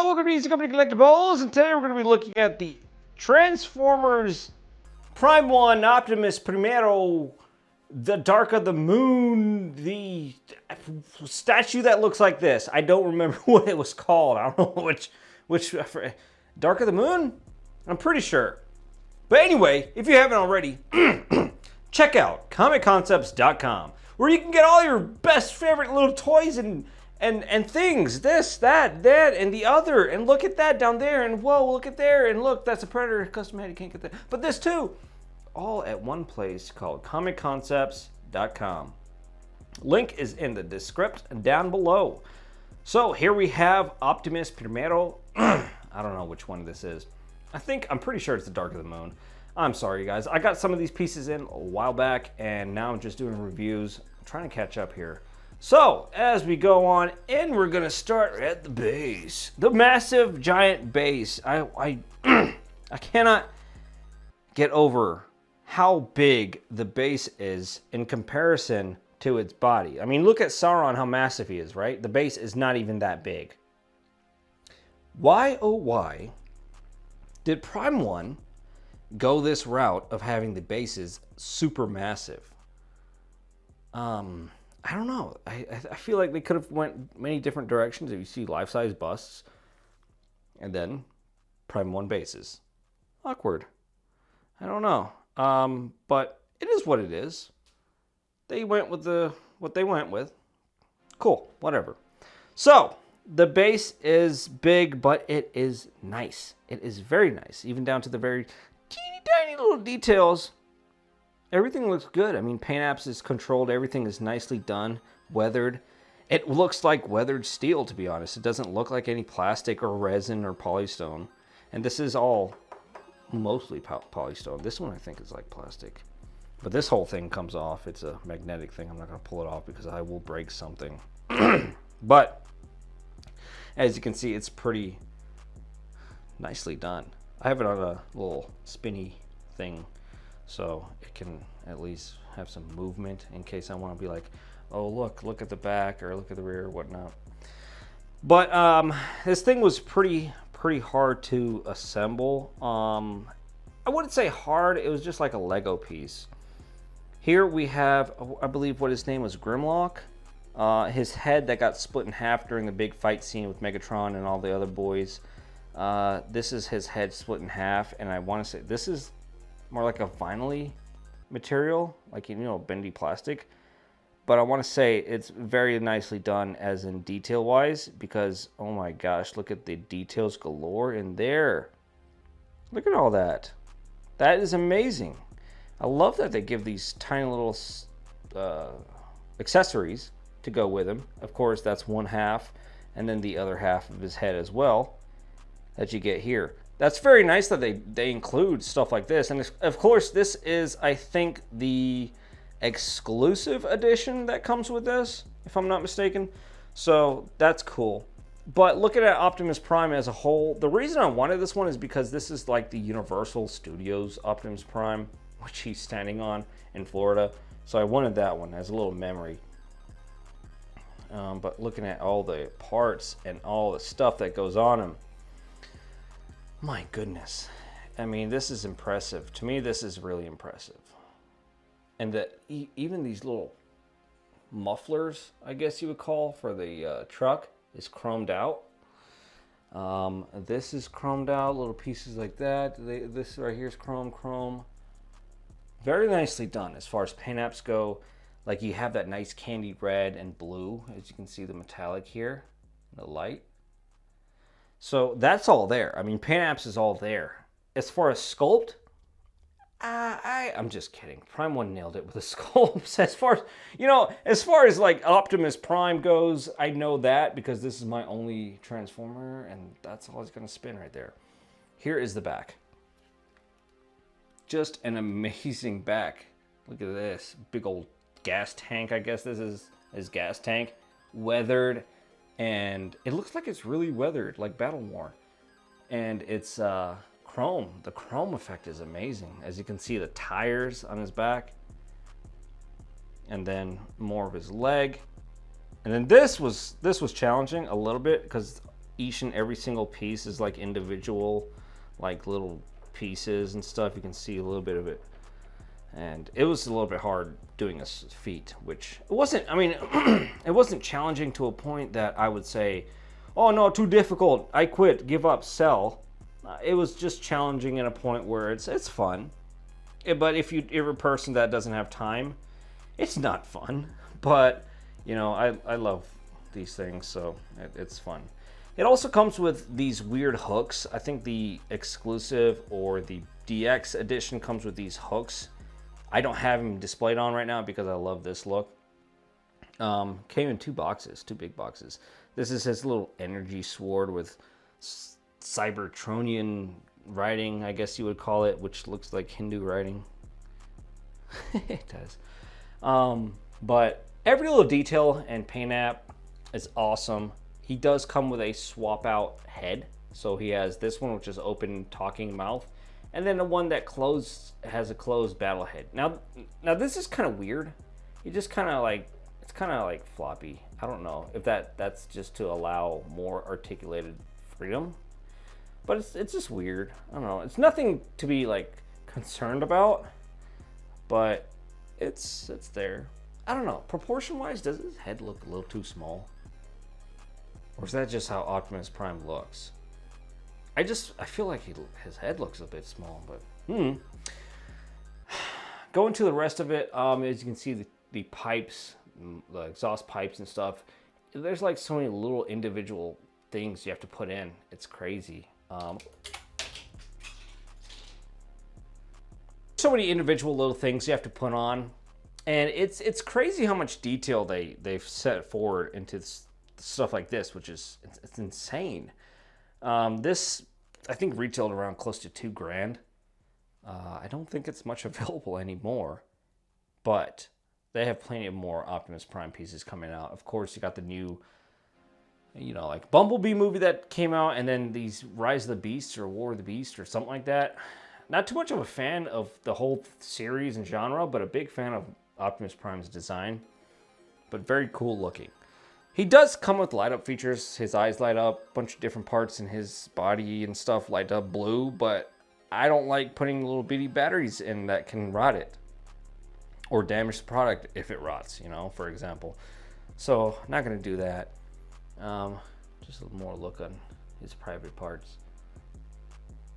welcome to Easy Company Collectibles, and today we're going to be looking at the Transformers Prime 1 Optimus Primero, the Dark of the Moon, the statue that looks like this. I don't remember what it was called. I don't know which Dark of the Moon? I'm pretty sure. But anyway, if you haven't already, check out ComicConcepts.com, where you can get all your best favorite little toys and things, this, that, and the other, and look at that down there, and whoa, look at there, and look, that's a Predator custom head, you can't get that, but this too, all at one place called ComicConcepts.com. Link is in the description down below. So here we have Optimus Primero. I don't know which one this is. I'm pretty sure it's the Dark of the Moon. I'm sorry, you guys. I got some of these pieces in a while back, and now I'm just doing reviews. I'm trying to catch up here. So, as we go on, and we're going to start at the base. The massive, giant base. I cannot get over how big the base is in comparison to its body. I mean, look at Sauron, how massive he is, right? The base is not even that big. Why, oh why, did Prime 1 go this route of having the bases super massive? I don't know. I feel like they could have went many different directions. If you see life-size busts, and then Prime 1 bases. Awkward. I don't know. But it is what it is. They went with what they went with. Cool. Whatever. So, the base is big, but it is nice. It is very nice. Even down to the very teeny tiny little details. Everything looks good. I mean, paint apps is controlled. Everything is nicely done, weathered. It looks like weathered steel, to be honest. It doesn't look like any plastic or resin or polystone. And this is all mostly polystone. This one I think is like plastic. But this whole thing comes off. It's a magnetic thing. I'm not going to pull it off because I will break something. But as you can see, it's pretty nicely done. I have it on a little spinny thing, so it can at least have some movement in case I want to be like, oh, look at the back or look at the rear or whatnot. But this thing was pretty hard to assemble. I wouldn't say hard. It was just like a Lego piece. Here we have, I believe what his name was, Grimlock. His head that got split in half during the big fight scene with Megatron and all the other boys. This is his head split in half, and I want to say this is more like a vinyl-y material, like, you know, bendy plastic. But I want to say it's very nicely done as in detail-wise, because, oh my gosh, look at the details galore in there. Look at all that. That is amazing. I love that they give these tiny little accessories to go with him. Of course, that's one half, and then the other half of his head as well that you get here. That's very nice that they include stuff like this. And of course, this is, I think, the exclusive edition that comes with this, if I'm not mistaken. So that's cool. But looking at Optimus Prime as a whole, the reason I wanted this one is because this is like the Universal Studios Optimus Prime, which he's standing on in Florida. So I wanted that one as a little memory. But looking at all the parts and all the stuff that goes on him, my goodness. I mean, this is impressive. To me, this is really impressive. And that even these little mufflers, I guess you would call, for the truck is chromed out. This is chromed out, little pieces like that. This right here is chrome. Very nicely done as far as paint apps go. Like, you have that nice candy red and blue, as you can see the metallic here, the light. So that's all there. I mean, paint apps is all there. As far as sculpt, I'm just kidding. Prime 1 nailed it with the sculpts. As far as like Optimus Prime goes, I know that because this is my only Transformer, and that's all it's going to spin right there. Here is the back. Just an amazing back. Look at this. Big old gas tank, I guess this is his gas tank. Weathered. And it looks like it's really weathered, like Battle War. And it's chrome. The chrome effect is amazing. As you can see, the tires on his back. And then more of his leg. And then this was challenging a little bit because each and every single piece is like individual, like little pieces and stuff. You can see a little bit of it. And it was a little bit hard doing a feat, which it wasn't, I mean, it wasn't challenging to a point that I would say, oh no, too difficult, I quit, give up, sell. It was just challenging at a point where it's fun. But if you're a person that doesn't have time, it's not fun. But, you know, I love these things, so it's fun. It also comes with these weird hooks. I think the exclusive or the DX edition comes with these hooks. I don't have them displayed on right now because I love this look. Came in 2 boxes, 2 big boxes. This is his little energy sword with Cybertronian writing, I guess you would call it, which looks like Hindu writing. It does. But every little detail and paint app is awesome. He does come with a swap out head. So he has this one, which is open talking mouth. And then the one that has a closed battle head. Now this is kind of weird. You just kind of like, it's kind of like floppy. I don't know if that's just to allow more articulated freedom. But it's just weird. I don't know. It's nothing to be like concerned about. But it's there. I don't know. Proportion wise, does his head look a little too small? Or is that just how Optimus Prime looks? I feel like his head looks a bit small, but Going to the rest of it, as you can see, the pipes, the exhaust pipes and stuff, there's like so many little individual things you have to put in. It's crazy. So many individual little things you have to put on, and it's crazy how much detail they've set forward into stuff like this, which is it's insane. This I think retailed around close to $2,000. I don't think it's much available anymore, but they have plenty of more Optimus Prime pieces coming out. Of course, you got the new, like Bumblebee movie that came out, and then these Rise of the Beasts or War of the Beast or something like that. Not too much of a fan of the whole series and genre, but a big fan of Optimus Prime's design. But very cool looking. He does come with light up features. His eyes light up, a bunch of different parts in his body and stuff light up blue, but I don't like putting little bitty batteries in that can rot it or damage the product if it rots, for example. So not going to do that. Just a little more look on his private parts.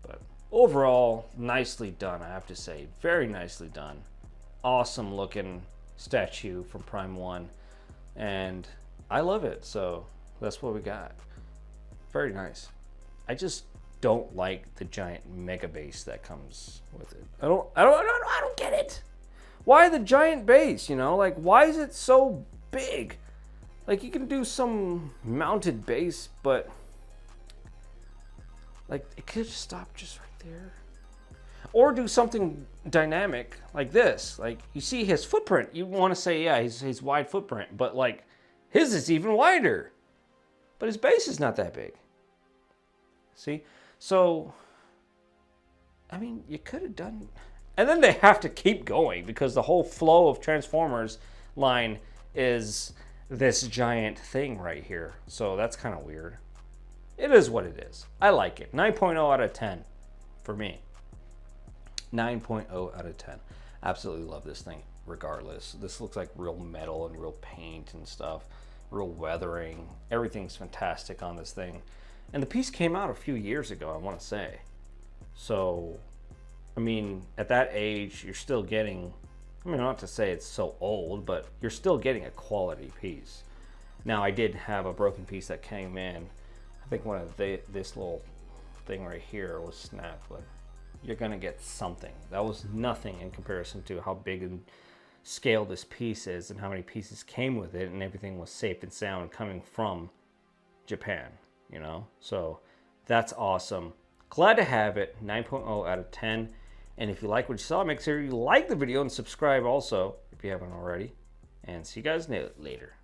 But overall, nicely done, I have to say. Very nicely done. Awesome looking statue from Prime 1. And I love it, so that's what we got. Very nice. I just don't like the giant mega base that comes with it. I don't get it. Why the giant base, Like, why is it so big? Like, you can do some mounted base, but like, it could just stop just right there. Or do something dynamic like this. Like, you see his footprint. You want to say, yeah, his wide footprint, but like, his is even wider. But his base is not that big. See? So, I mean, you could have done... And then they have to keep going because the whole flow of Transformers line is this giant thing right here. So that's kind of weird. It is what it is. I like it. 9.0 out of 10 for me. 9.0 out of 10. Absolutely love this thing regardless. This looks like real metal and real paint and stuff. Real weathering. Everything's fantastic on this thing. And the piece came out a few years ago, I want to say. So, I mean, at that age, you're still getting... I mean, not to say it's so old, but you're still getting a quality piece. Now, I did have a broken piece that came in. I think one of this little thing right here was snapped, but you're going to get something. That was nothing in comparison to how big and scale this piece is and how many pieces came with it, and everything was safe and sound coming from Japan, So that's awesome. Glad to have it. 9.0 out of 10. And if you like what you saw, make sure you like the video and subscribe also if you haven't already. And see you guys later.